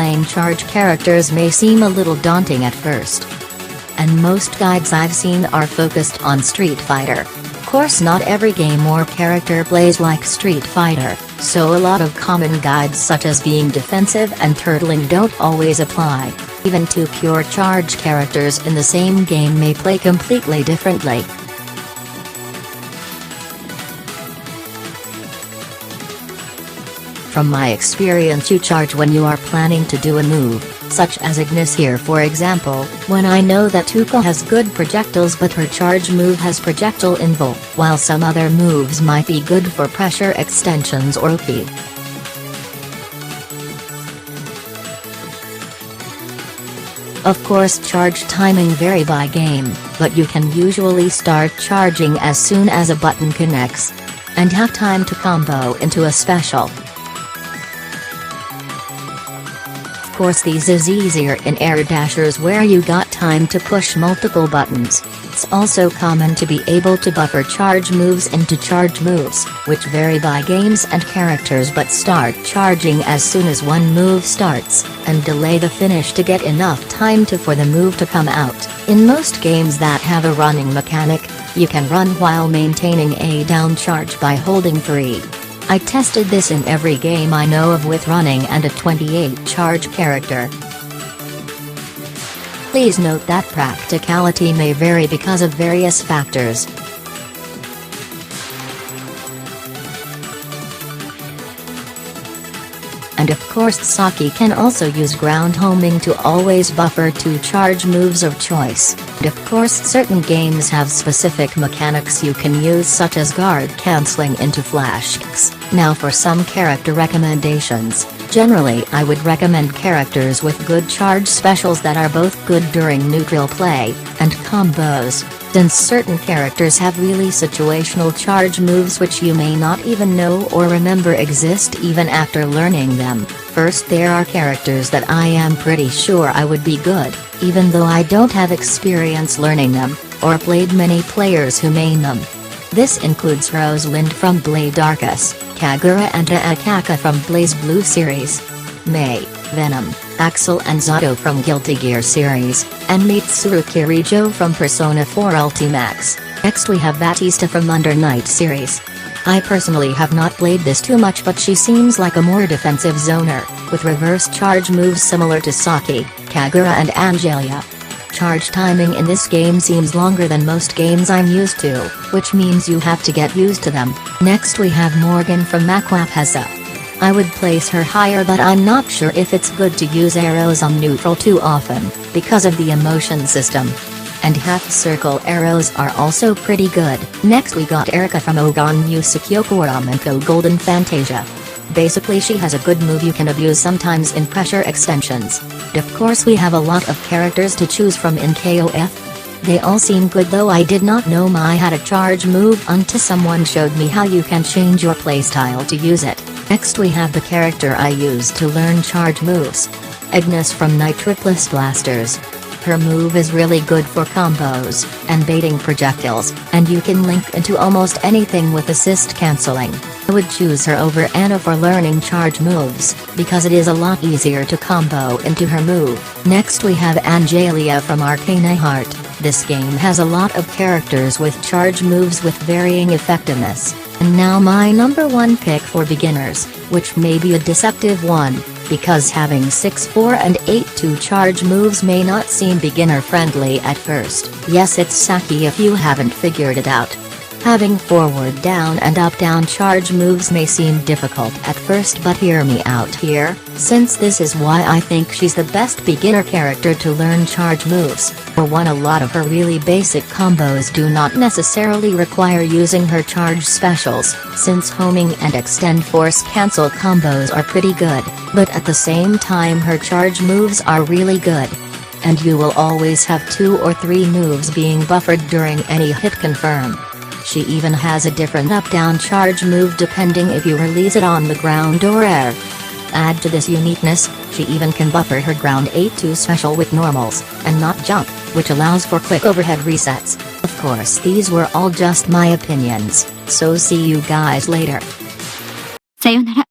playing charge characters may seem a little daunting at first. And most guides I've seen are focused on Street Fighter. Of course not every game or character plays like Street Fighter, so a lot of common guides such as being defensive and turtling don't always apply. Even two pure charge characters in the same game may play completely differently. From my experience, you charge when you are planning to do a move, such as Ignis here for example, when I know that Tuka has good projectiles but her charge move has projectile invul, while some other moves might be good for pressure extensions or OP. Of course charge timing vary by game, but you can usually start charging as soon as a button connects. And have time to combo into a special. Of course this is easier in air dashers where you got time to push multiple buttons. It's also common to be able to buffer charge moves into charge moves, which vary by games and characters but start charging as soon as one move starts, and delay the finish to get enough time for the move to come out. In most games that have a running mechanic, you can run while maintaining a down charge by holding 3. I tested this in every game I know of with running and a 28 charge character. Please note that practicality may vary because of various factors. And of course Saki can also use ground homing to always buffer 2 charge moves of choice. And of course certain games have specific mechanics you can use such as guard cancelling into flash kicks. Now for some character recommendations, generally I would recommend characters with good charge specials that are both good during neutral play, and combos, since certain characters have really situational charge moves which you may not even know or remember exist even after learning them. First there are characters that I am pretty sure I would be good, even though I don't have experience learning them, or played many players who main them. This includes Rosalind from Blade Arcus, Kagura and Akaka from BlazBlue series, Mei, Venom, Axel and Zato from Guilty Gear series, and Mitsuru Kirijo from Persona 4 Ultimax. Next we have Batista from Under Night series. I personally have not played this too much but she seems like a more defensive zoner, with reverse charge moves similar to Saki, Kagura and Angelia. Charge timing in this game seems longer than most games I'm used to, which means you have to get used to them. Next we have Morgan from Maquapeza. I would place her higher but I'm not sure if it's good to use arrows on neutral too often, because of the emotion system. And half-circle arrows are also pretty good. Next we got Erika from Ogan Musukyoku Ramenko Golden Fantasia. Basically she has a good move you can abuse sometimes in pressure extensions. Of course we have a lot of characters to choose from in KOF. They all seem good though I did not know Mai had a charge move until someone showed me how you can change your playstyle to use it. Next we have the character I used to learn charge moves. Ignis from Nitroplus Blasters. Her move is really good for combos, and baiting projectiles, and you can link into almost anything with assist cancelling. I would choose her over Anna for learning charge moves, because it is a lot easier to combo into her move. Next we have Angelia from Arcane Heart. This game has a lot of characters with charge moves with varying effectiveness. And now my number 1 pick for beginners, which may be a deceptive one, because having 6-4 and 8-2 charge moves may not seem beginner friendly at first. Yes, it's Saki if you haven't figured it out. Having forward down and up down charge moves may seem difficult at first but hear me out here, since this is why I think she's the best beginner character to learn charge moves. For one, a lot of her really basic combos do not necessarily require using her charge specials, since homing and extend force cancel combos are pretty good, but at the same time her charge moves are really good. And you will always have 2 or 3 moves being buffered during any hit confirm. She even has a different up-down charge move depending if you release it on the ground or air. Add to this uniqueness, she even can buffer her ground 8-2 special with normals, and not jump, which allows for quick overhead resets. Of course these were all just my opinions, so see you guys later. さよなら。